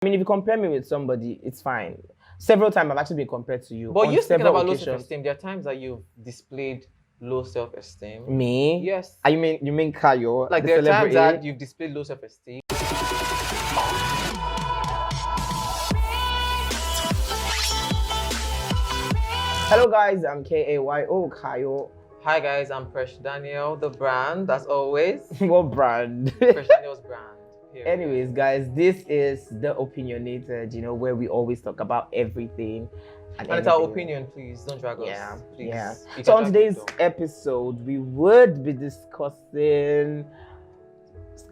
I mean, if you compare me with somebody, it's fine. Several times I've actually been compared to you. But you're speaking about low self-esteem. There are times that you've displayed low self-esteem. Me? Yes. You mean Kayo? Like there are times that you've displayed low self-esteem. Hello guys, I'm Kayo Kayo. Hi guys, I'm PreshDaniel, the brand, as always. What brand? PreshDaniel's brand. Here. Anyways, guys, this is the Opinionated, where we always talk about everything. And it's our opinion, please. Don't drag us. Yeah, please. yeah. So on today's episode, we would be discussing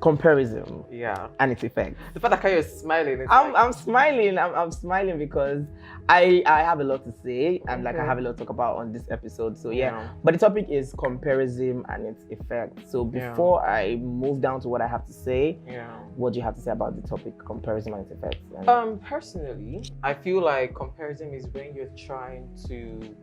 comparison. Yeah. And its effects. The fact that Kayo is smiling. I'm smiling. I'm smiling because I have a lot to say and I have a lot to talk about on this episode. So yeah. But the topic is comparison and its effects. So before I move down to what I have to say, what do you have to say about the topic comparison and its effects? Personally, I feel like comparison is when you're trying to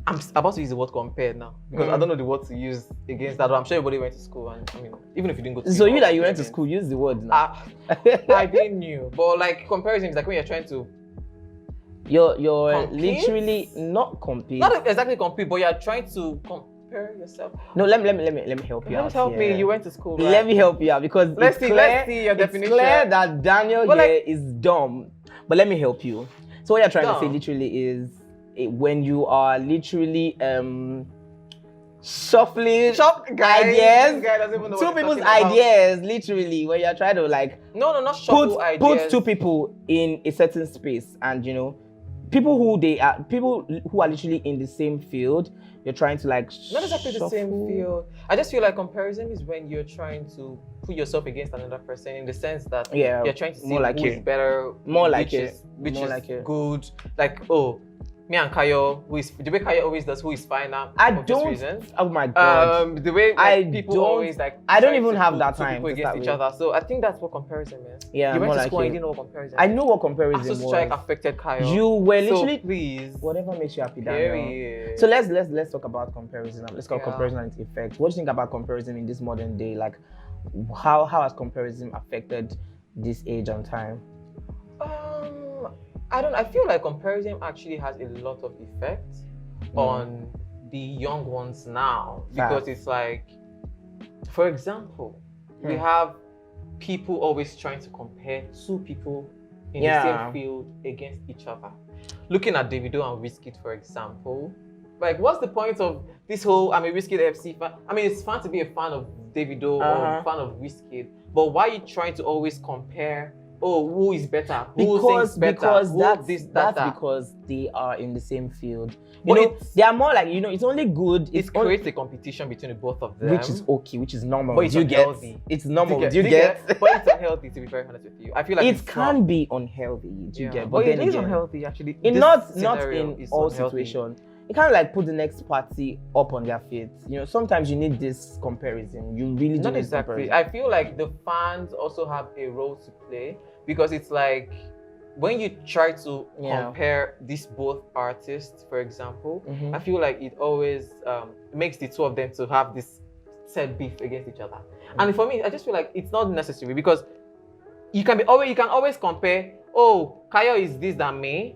I'm about to use the word compare now because I don't know the word to use against that. But I'm sure everybody went to school, and I mean, even if you didn't go to school. So you went to school, use the word now. I didn't know, but like comparison is like when you're trying to. You're compete? Literally not compete. Not exactly compete, but you're trying to compare yourself. No, let me help you out. Help me. You went to school, right? Let me help you out because let's see your definition. It's clear that Daniel here is dumb, but let me help you. So what you're trying to say literally is when you are literally shuffling ideas, two people's ideas, literally, where you're trying to like not shuffle ideas. Put two people in a certain space, and people who are literally in the same field, you're trying to like not exactly the same field. I just feel like comparison is when you're trying to put yourself against another person in the sense that you're trying to see who is better, which is good. Like, me and Kayo, the way Kayo always does, who is finer for this reason. Oh my god. The way people always like. I don't even have that time people against each other. So I think that's what comparison means. Yeah, you went to school and you didn't know what comparison. I know what comparison was. Strike affected Kayo. You were literally please. Whatever makes you happy, Daniel. So let's talk about comparison. Let's talk comparison and its effects. What do you think about comparison in this modern day? Like, how has comparison affected this age and time? I feel like comparison actually has a lot of effect on the young ones now because it's like, for example, we have people always trying to compare two people in the same field against each other. Looking at Davido and Wizkid, for example, like what's the point of this whole I'm a Wizkid FC fan? I mean, it's fun to be a fan of Davido or a fan of Wizkid, but why are you trying to always compare? Who is better? Because they are in the same field. They are more like it's only good. It creates a competition between the both of them, which is okay, which is normal. But it's unhealthy. It's normal. Do you get? But it's unhealthy, to be very honest with you. I feel like it can be unhealthy. Do you get? But it is unhealthy actually. Not in all situations. You can't like put the next party up on their feet. Sometimes you need this comparison. You really do not need exactly. I feel like the fans also have a role to play because it's like when you try to compare these both artists, for example, I feel like it always makes the two of them to have this set beef against each other. And for me, I just feel like it's not necessary because you can always compare. Kayo is this than me.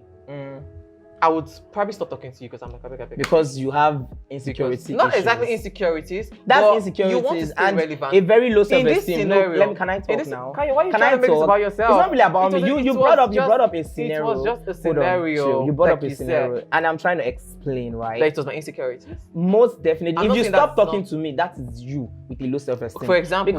I would probably stop talking to you because I'm like, because you have insecurities. Not exactly insecurities. That's insecurities. You want to stay relevant. A very low self-esteem. Can I talk now? Kayo, why are you trying to make this about yourself? It's not really about me. You brought up a scenario. It was just a scenario. You brought up a scenario, and I'm trying to explain, right? Like it was my insecurities. Most definitely. If you stop talking to me, that is you with a low self-esteem. For example,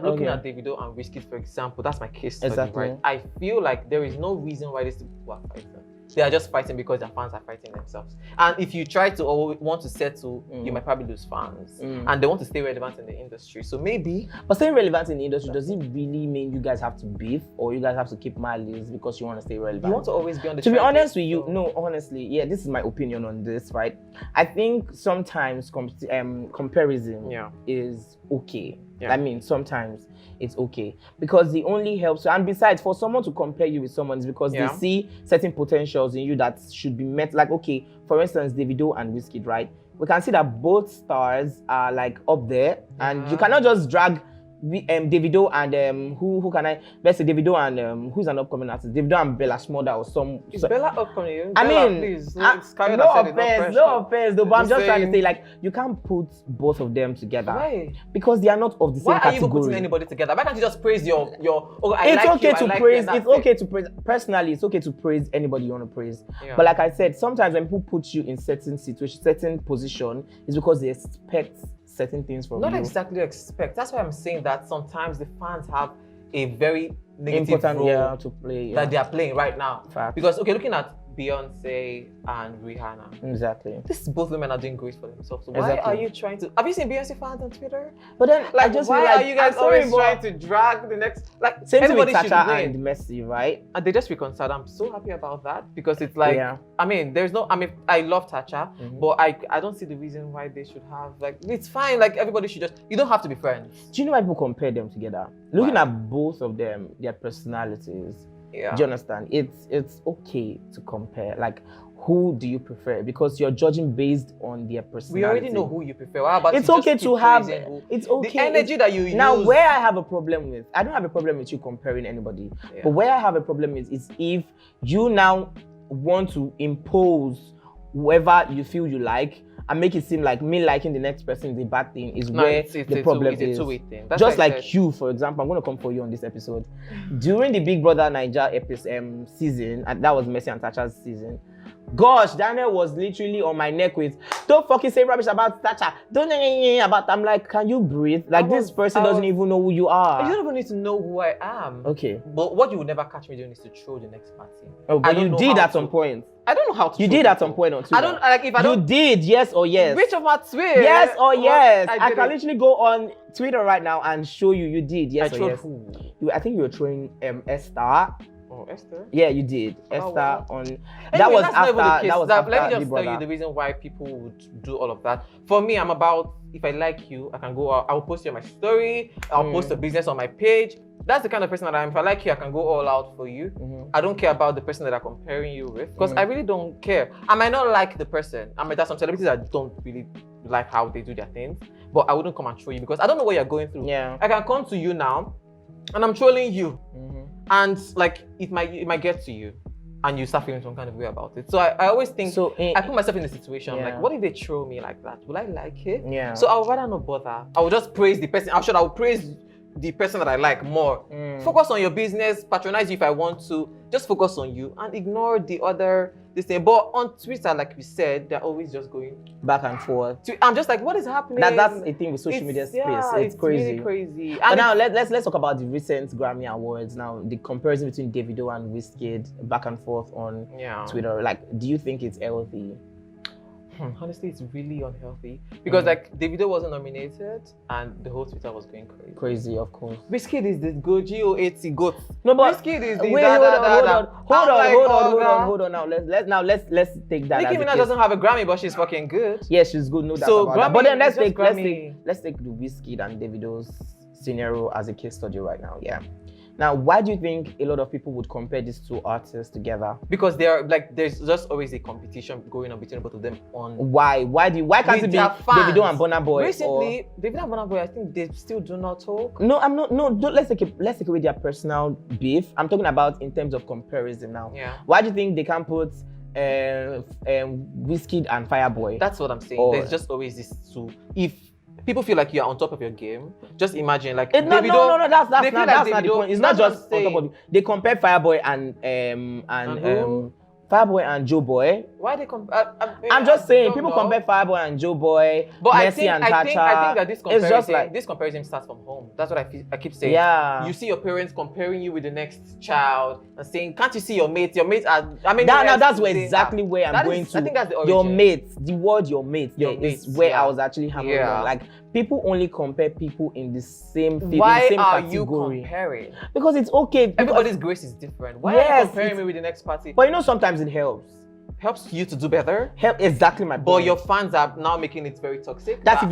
looking at Davido and Wizkid, for example, that's my case study, right? I feel like there is no reason why these people are fighting. They are just fighting because their fans are fighting themselves. And if you try to want to settle, you might probably lose fans. And they want to stay relevant in the industry. So maybe. But staying relevant in the industry, does it really mean you guys have to beef or you guys have to keep miles because you want to stay relevant? You want to always be on the To be honest with you, no, honestly, this is my opinion on this, right? I think sometimes comparison is okay. I mean, sometimes it's okay because it only helps. And besides, for someone to compare you with someone is because they see certain potentials in you that should be met. Like, okay, for instance, Davido and Wizkid, right? We can see that both stars are like up there, and you cannot just drag Davido and who can I? Let's say Davido and who's an upcoming artist? Davido and Bella Shmurda or some. Is Bella upcoming? I Bella, mean, please, no offense, though. But I'm just trying to say, like, you can't put both of them together. Why? Because they are not of the same category. Why are you putting anybody together? Why can't you just praise your? It's okay to praise. It's okay to praise. Personally, it's okay to praise anybody you want to praise. Yeah. But like I said, sometimes when people put you in certain situations, certain position, it's because they expect certain things from you. Not exactly expect. That's why I'm saying that sometimes the fans have a very negative role to play that they are playing right now. Fact. Because looking at Beyonce and Rihanna. Exactly. These both women are doing great for themselves. So why are you trying to? Have you seen Beyonce fans on Twitter? But then, like, I just why are you guys always trying to drag the next? Like, same thing with Tasha and Messi, right? And they just reconciled. I'm so happy about that because it's like, I mean, I love Tasha, but I don't see the reason why they should have it's fine. Like everybody should just. You don't have to be friends. Do you know why people compare them together? Looking at both of them, their personalities. Yeah. Do you understand? It's okay to compare. Like, who do you prefer? Because you're judging based on their personality. We already know who you prefer. How about it's okay to have. It's okay. The energy that you use. Now, where I have a problem with, I don't have a problem with you comparing anybody. Yeah. But where I have a problem is if you now want to impose whoever you feel you like and make it seem like me liking the next person is a bad thing is where the problem is. It's a two-way thing. That's just like you, for example, I'm going to come for you on this episode. During the Big Brother Naija season, and that was Messi and Tasha's season, gosh, Daniel was literally on my neck with, don't fucking say rubbish about Tasha. Don't about. I'm like, can you breathe? Like, this person doesn't even know who you are. You don't even need to know who I am. Okay. But what you would never catch me doing is to troll the next party. Oh, but you did at some point. I don't know how to. You did at some point on Twitter. I don't like if I don't. You did, yes or yes. Which of my tweets? Yes or yes. I can literally go on Twitter right now and show you. You did, yes or yes. Who? I think you were throwing Esther. Oh, Esther? Yeah, you did. Esther wow. on. Anyway, that was after. That was after. Let me just tell you the reason why people would do all of that. For me, I'm about. If I like you, I can go out. I'll post you on my story. I'll post a business on my page. That's the kind of person that I am. If I like you, I can go all out for you. I don't care about the person that I'm comparing you with because I really don't care. I might not like the person. I mean, there's some celebrities that don't really like how they do their things, but I wouldn't come and troll you because I don't know what you're going through. Yeah. I can come to you now, and I'm trolling you, and like it might get to you, and you start feeling some kind of way about it. So I always think I put myself in a situation like, what if they troll me like that? Will I like it? Yeah. So I would rather not bother. I will just praise the person. I will praise the person that I like more. Focus on your business, patronize you if I want to. Just focus on you and ignore the other this thing. But on Twitter, like we said, they're always just going back and forth. I'm just like, what is happening? That's a thing with social media space. It's crazy. Really crazy. But now let's talk about the recent Grammy Awards. Now the comparison between Davido and Wizkid back and forth on Twitter. Like, do you think it's healthy? Honestly, it's really unhealthy because like Davido wasn't nominated and the whole Twitter was going crazy. Crazy, of course. Wizkid is the GOAT goat. No, but Wizkid is the hold on. Now let's take that. Nicki Minaj doesn't have a Grammy, but she's fucking good. Yeah, she's good. No doubt about that. But then let's take the Wizkid and Davido's scenario as a case study right now. Yeah. Now, why do you think a lot of people would compare these two artists together? Because there's just always a competition going on between both of them. Why can't it be Davido and Burna Boy? Recently, Davido and Burna Boy, I think they still do not talk. No, I'm not. No, don't, let's take away their personal beef. I'm talking about in terms of comparison now. Yeah. Why do you think they can't put Wizkid and Fireboy? That's what I'm saying. There's just always this two. If people feel like you're on top of your game, just imagine like that's not the point. It's not just on top of it. They compare Fireboy and Fireboy and Joe Boy. Why they compare? I'm just saying, people compare Fireboy and Joe Boy, but Messi and Tasha. I think that it's just like this comparison starts from home. That's what I keep saying. Yeah. You see your parents comparing you with the next child and saying, "Can't you see your mates? Your mates are." I mean, that's exactly where I'm going to. I think that's the origin. Your mates. The word your mates. Is where I was actually hammering on. Like, people only compare people in the same field, Why in the same are category. You comparing? Because it's okay. Everybody's grace is different. Why are you comparing me with the next party? But you know, sometimes it helps. helps you to do better. Exactly my point. But your fans are now making it very toxic. That's if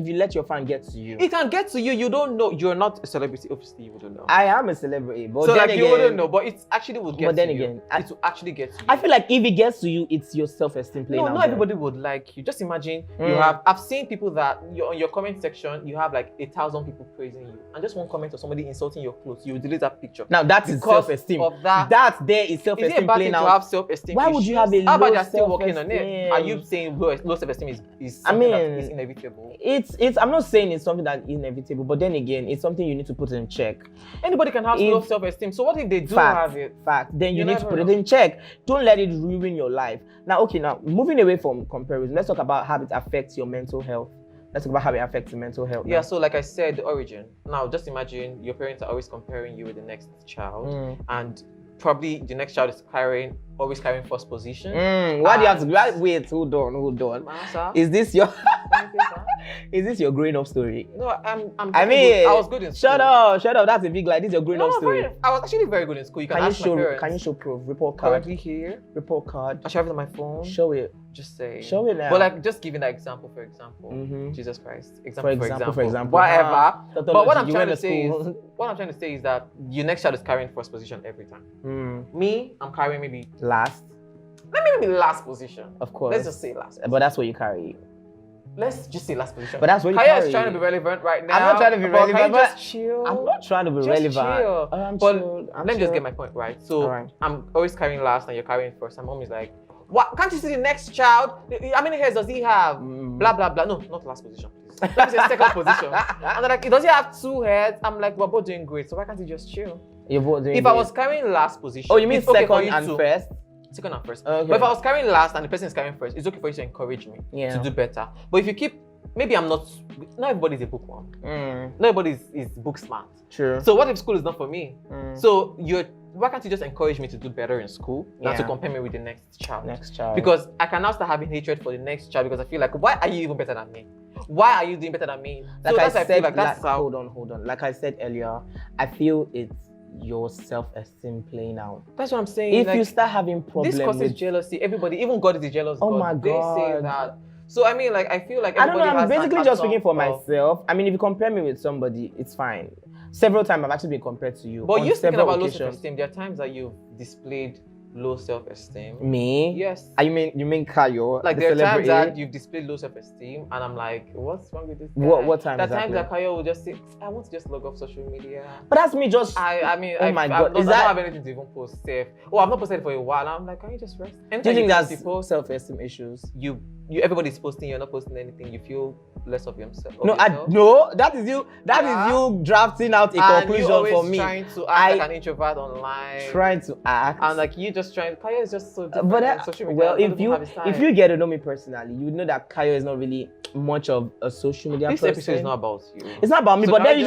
you let your fan get to you. It can get to you. You don't know. You're not a celebrity. Obviously, you wouldn't know. I am a celebrity, but so then like again, you wouldn't know. But it actually would get. But then to again, you. It will actually get to you. I feel like if it gets to you, it's your self-esteem playing out. No, not everybody would like you. Just imagine you have. I've seen people that on your comment section, you have like 1,000 people praising you, and just one comment of somebody insulting your clothes, you delete that picture. Now that is self-esteem. Of that there is self-esteem playing out. To have self-esteem. Why would you have a How about low you're still working on it? self-esteem? Are you saying low self-esteem is something that is inevitable? It's. I'm not saying it's something that is inevitable, but then again, it's something you need to put in check. Anybody can have low self-esteem. So what if they do have it? Then you need to put it in check. Don't let it ruin your life. Now, okay, now moving away from comparison, let's talk about how it affects your mental health. Let's talk about how it affects your mental health. Yeah, so like I said, the origin. Now, just imagine your parents are always comparing you with the next child, and probably the next child is always carrying first position. Why do you have to wait? Hold on. Masa? Is this your growing up story? No, I was good in school. Shut up. That's a big lie. This is your growing up story. I was actually very good in school. Can you show proof? Report card. Currently here. Report card. I should have it on my phone. Show it. Just say. Show it now. But like, just giving that example, for example, Jesus Christ. For example. Whatever. But what I'm trying to say is that your next child is carrying first position every time. Me, I'm carrying maybe last. Let me maybe last position. Of course. Let's just say last position. But that's what you carry. Let's just say last position. But that's what you Kaya carry. is trying to be relevant right now. I'm not trying to be relevant. But just chill. I'm not trying to be just relevant. Chill. Let me just get my point right. So I'm always carrying last and you're carrying first. And mom is like, what? Can't you see the next child? How many heads does he have? Blah, blah, blah. No, not last position, please. Let me say second position. And they're like, does he have 2 heads? I'm like, we're both doing great. So why can't you just chill? You're both doing great. If I was carrying last position. Oh, you mean second and first? Second and first. Okay. But if I was carrying last and the person is carrying first, it's okay for you to encourage me to do better. But if you keep, maybe I'm not everybody's a bookworm. Not everybody is book smart. True. So what if school is not for me? So why can't you just encourage me to do better in school than to compare me with the next child? Because I can now start having hatred for the next child because I feel like, why are you even better than me? Why are you doing better than me? Hold on. Like I said earlier, I feel it's your self-esteem playing out. That's what I'm saying. If you start having problems, this causes jealousy. Everybody, even God is a jealous God. My God. They say that. So I mean, like I feel like I don't know. I'm basically just speaking for myself. I mean, if you compare me with somebody, it's fine. Several times I've actually been compared to you. But you're speaking about low self-esteem. There are times that you've displayed low self-esteem. Me? Yes. You mean Kayo? Like there are times that you've displayed low self-esteem, and I'm like, what's wrong with this guy? What time? There are times that Kayo will just say, I want to just log off social media. But that's me just. Oh my God! I don't have anything to even post. Safe. Oh, I've not posted for a while. And I'm like, can you just rest? Do you think that's self-esteem issues? Everybody's posting. You're not posting anything. You feel less of yourself. No. That is you. That is you drafting out a conclusion for me. Trying to act like an introvert online. Trying to act. And like you just trying. Kayo is just so different. But social media. If you get to know me personally, you would know that Kayo is not really much of a social media person. This episode is not about you. It's not about me. But then you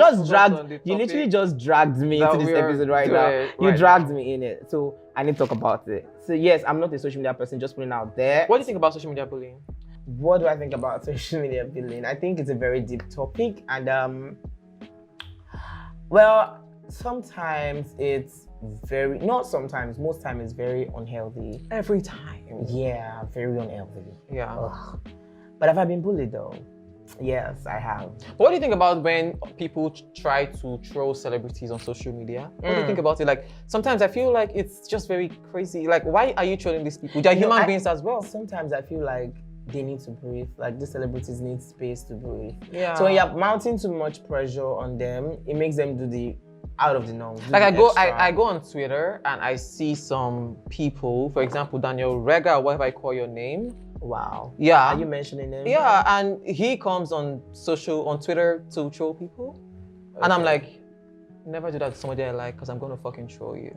literally just dragged me into this episode right now. You dragged me in it. So I need to talk about it. So yes, I'm not a social media person, just putting it out there. What do you think about social media bullying? What do I think about social media bullying? I think it's a very deep topic, and well, sometimes it's most time it's very unhealthy. Every time. Yeah, very unhealthy. Yeah. Ugh. But have I been bullied though? Yes, I have. What do you think about when people try to troll celebrities on social media? What do you think about it? Like, sometimes I feel like it's just very crazy. Like, why are you trolling these people? They're human beings as well. Sometimes I feel like they need to breathe. Like, the celebrities need space to breathe. Yeah. So when you're mounting too much pressure on them, it makes them do the out of the norm. Like I go on Twitter and I see some people, for example, Daniel Rega, or whatever I call your name. Wow. Yeah. Are you mentioning him? Yeah, and he comes on Twitter to troll people. Okay. And I'm like, never do that to somebody I like because I'm gonna fucking troll you.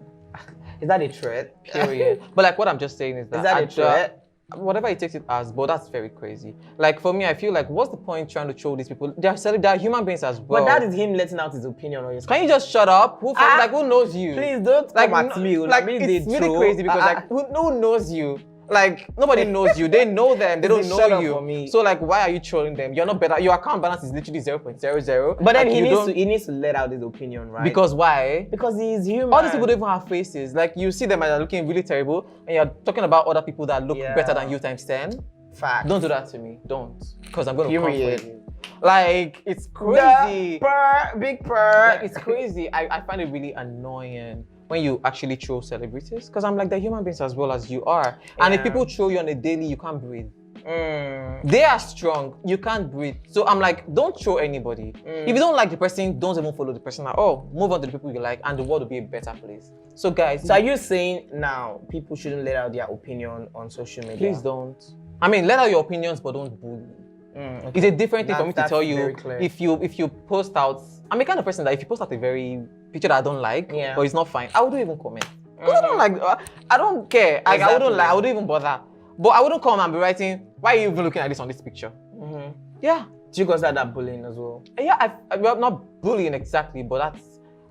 Is that a threat? Period. But like what I'm just saying is that a threat? Whatever he takes it as, but that's very crazy. Like for me, I feel like what's the point trying to troll these people? They're human beings as well. But that is him letting out his opinion on his. Can you just shut up? Who knows you? Please don't come at me. Like it's really crazy because like who knows you? Like, nobody knows you. They know them. They don't know you. For me. So, like, why are you trolling them? You're not better. Your account balance is literally 0.00. But then like, he needs to let out his opinion, right? Because why? Because he is human. All these people don't even have faces. Like, you see them and they're looking really terrible, and you're talking about other people that look better than you times 10. Fact. Don't do that to me. Don't. Because I'm going to come for Period. you. Like, it's crazy. Big purr. Like, it's crazy. I find it really annoying when you actually troll celebrities, because I'm like, they're human beings as well as you are. And if people troll you on a daily, you can't breathe. They are strong. You can't breathe. So I'm like, don't troll anybody. If you don't like the person, don't even follow the person at all. Move on to the people you like, and the world will be a better place. So guys, so are you saying now people shouldn't let out their opinion on social media? Please don't. I mean, let out your opinions, but don't bully. Okay. It's a different thing for me to tell you. Clear. If you post out, I'm the kind of person that if you post out a very picture that I don't like, or it's not fine, I wouldn't even comment. Because I don't like, I don't care. Exactly. I wouldn't like, I wouldn't even bother. But I wouldn't come and be writing, why are you even looking at this on this picture? Yeah. Do you consider that bullying as well? Yeah, well, not bullying exactly, but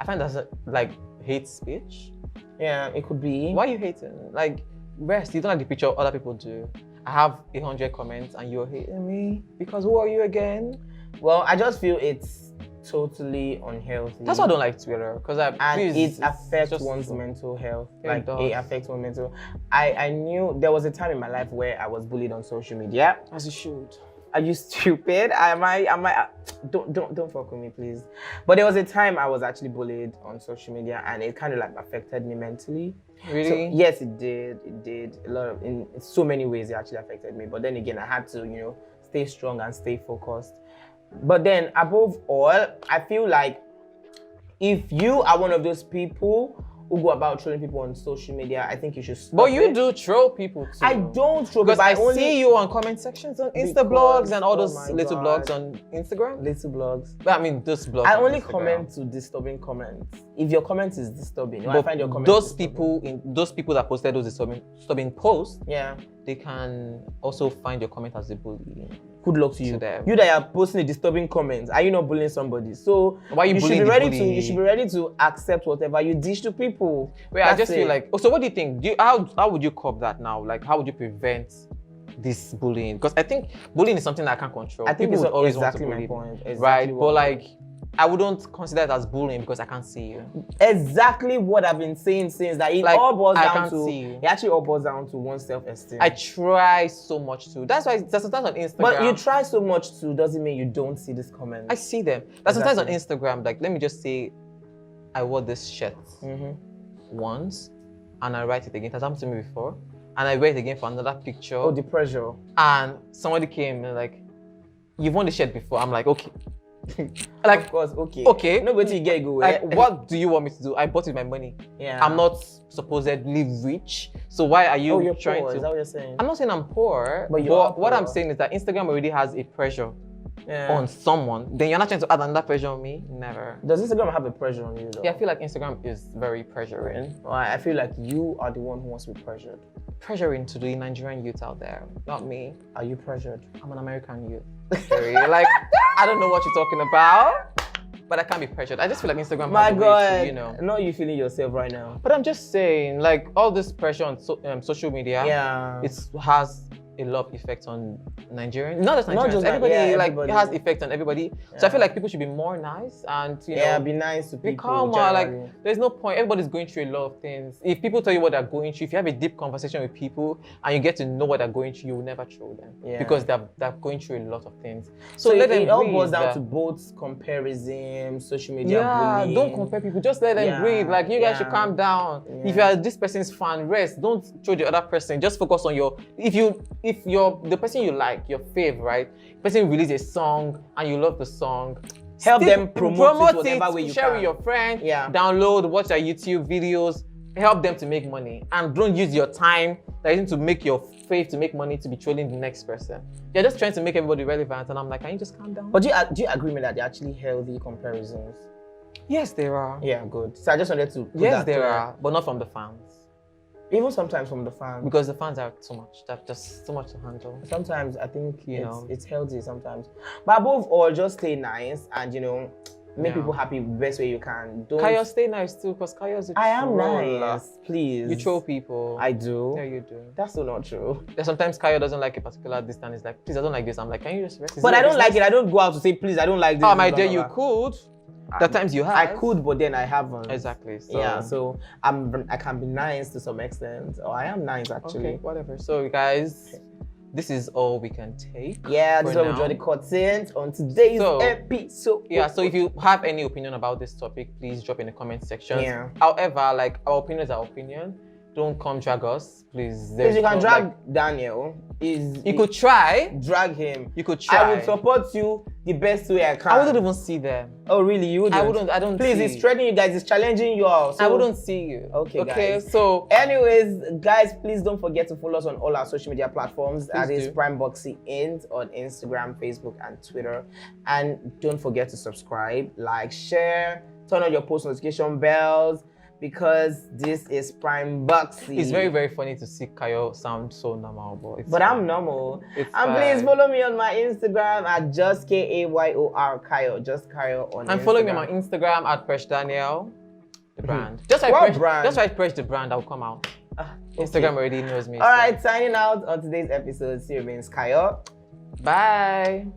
I find that's like hate speech. Yeah, it could be. Why are you hating? Like, rest, you don't like the picture other people do. I have 100 comments and you're hating me because who are you again? Well, I just feel it's totally unhealthy. That's why I don't like Twitter, because it affects one's mental health. Like it affects one's mental. I knew there was a time in my life where I was bullied on social media. As you should. Are you stupid? Am I? Don't fuck with me, please. But there was a time I was actually bullied on social media, and it kind of like affected me mentally. Really? So, yes, it did. It did a lot of in so many ways. It actually affected me. But then again, I had to, stay strong and stay focused. But then above all, I feel like if you are one of those people who go about trolling people on social media, I think you should stop. But you do troll people too. I don't troll because I see you on comment sections on Insta blogs and all those little blogs on Instagram. Little blogs. But I mean, those blogs. I only comment to disturbing comments. If your comment is disturbing, I find your comment. Those people that posted those disturbing posts, they can also find your comment as a bully. Good luck to you. You that are posting a disturbing comments, are you not bullying somebody? So why you bullying you should be ready to accept whatever you dish to people. Wait, I just feel like, so what do you think? How would you cope that now? Like, how would you prevent this bullying? Because I think bullying is something that I can't control. I think people it's always exactly want to bully my point. Exactly right? But like, I wouldn't consider it as bullying because I can't see you. Exactly what I've been saying since that it all boils down to. It actually all boils down to one's self-esteem. I try so much to. That's why that's sometimes on Instagram. But you try so much to doesn't mean you don't see these comments. I see them. That's sometimes on Instagram. Like, let me just say, I wore this shirt once, and I write it again. It has happened to me before, and I wear it again for another picture. Oh, the pressure. And somebody came and like, you've worn the shirt before. I'm like, okay. Like, of course, okay. Okay. Nobody get go. Like, what do you want me to do? I bought it with my money. Yeah. I'm not supposedly rich. So why are you you're trying poor. to? Is that what you're saying? I'm not saying I'm poor. But what I'm saying is that Instagram already has a pressure on someone. Then you're not trying to add another pressure on me? Never. Does Instagram have a pressure on you though? Yeah, I feel like Instagram is very pressuring. Well, I feel like you are the one who wants to be pressured. Pressuring to the Nigerian youth out there, not me. Are you pressured? I'm an American youth. Like, I don't know what you're talking about, but I can't be pressured. I just feel like Instagram. My God, to, not you feeling yourself right now. But I'm just saying, like, all this pressure on social media, it has a lot of effect on Nigerians. Not just Nigerians, everybody. It has effect on everybody. Yeah. So I feel like people should be more nice and be nice to people. Be calmer. Like, there's no point. Everybody's going through a lot of things. If people tell you what they're going through, if you have a deep conversation with people and you get to know what they're going through, you will never troll them because they're going through a lot of things. So let them. It all boils down to both comparison, social media bullying. Don't compare people. Just let them breathe. Like, you guys should calm down. If you are this person's fan, rest. Don't troll the other person. Just focus on your. If you're the person you like, your fave, right? The person releases a song and you love the song, help them promote it whatever way you share can. With your friend, download, watch their YouTube videos, help them to make money. And don't use your time to make your fave to make money to be trolling the next person. You're just trying to make everybody relevant, and I'm like, can you just calm down? But do you agree with me that they're actually healthy comparisons? Yes, there are. Yeah, good. So I just wanted to yes, there are, but not from the fans. Even sometimes from the fans. Because the fans are too much. They're just too much to handle. Sometimes I think it's healthy sometimes. But above all, just stay nice and, Make people happy the best way you can. Don't. Kayo, stay nice too, because Kayo's a troll. I am nice, please. You troll people. I do. Yeah, you do. That's so not true. Sometimes Kayo doesn't like a particular distance. It's like, please, I don't like this. I'm like, can you just rest? But I don't like it. I don't go out to say, please, I don't like this. Oh, my dear, you could. The times you have. I could, but then I haven't. Exactly. So. Yeah, so I can be nice to some extent. Or I am nice, actually. Okay, whatever. So, guys, this is all we can take. Yeah, this is where we draw the curtains on today's episode. Yeah, so if you have any opinion about this topic, please drop in the comment section. Yeah. However, like, our opinion is our opinion. Don't come drag us, please. Because you can drag Daniel. You could try. Drag him. You could try. I would support you the best way I can. I wouldn't even see them. Oh, really? You wouldn't? I don't Please, it's threatening you guys. It's challenging you all. So... I wouldn't see you. Okay, guys. So... Anyways, guys, please don't forget to follow us on all our social media platforms. That is PrimeBoxyInt on Instagram, Facebook, and Twitter. And don't forget to subscribe, like, share, turn on your post notification bells, because this is Prime Boxy. It's very, very funny to see Kayo sound so normal, but I'm normal. And please follow me on my Instagram at just KAYOR Kayo. Just Kayo on Instagram. And follow me on my Instagram at PreshDaniel, the brand. Just write Presh the brand, I'll come out. Instagram already knows me. All right, signing out on today's episode. See you, remains Kayo. Bye.